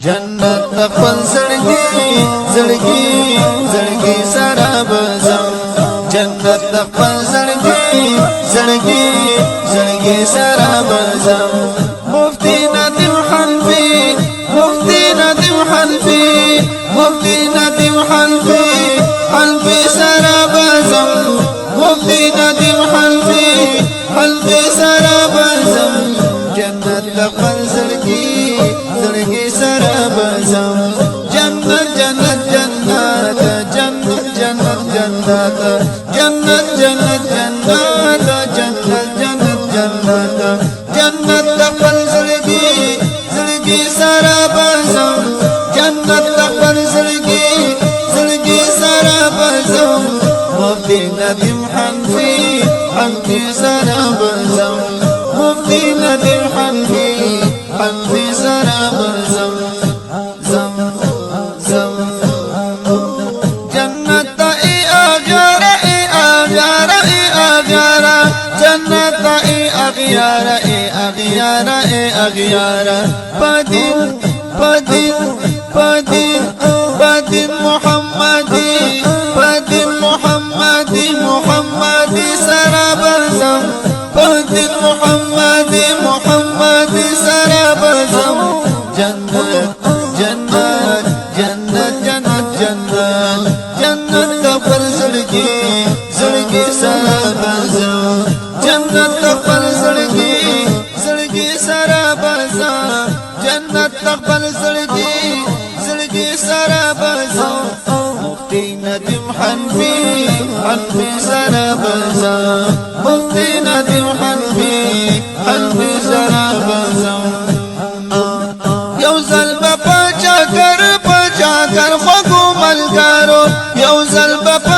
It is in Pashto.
جنت خپل زړګي زړګي زړګي سره بزم جنت خپل زړګي زړګي زړګي سره بزم مفتی ندیم حنفی مفتی ندیم حنفی مفتی ندیم حنفی حنفی سره بزم مفتی ندیم حنفی حنفی سره بزم جنت خپل زړګي زړګي سره بزم جنت جنت جنت جنت جنت جنت جنت جنت جنت جنت جنت جنت جنت خپل زړګي زړګي سره بزم جنت خپل زړګي زړګي سره بزم مفتی ندیم حنفی حنفی سره بزم مفتی ندیم حنفی حنفی سره بزم زم زم جنت ای اغیارا ای اغیارا ای اغیارا جنت ای اغیارا ای اغیارا ای اغیارا بدین بدین بدین بدین محمدی بدین محمدی محمدی سره بزم بدین محمدی محمدی سره بزم جنت جنت جنت جنت جنت جنت خپل زړګي زړګي سره بزم جنت خپل زړګي زړګي سره بزم جنت خپل زړګي زړګي سره بزم مفتی ندیم حنفی حنفی سره بزم مفتی ندیم حنفی حنفی سره بزم یو ځل په چاکر خوږو ملګرو یو ځل په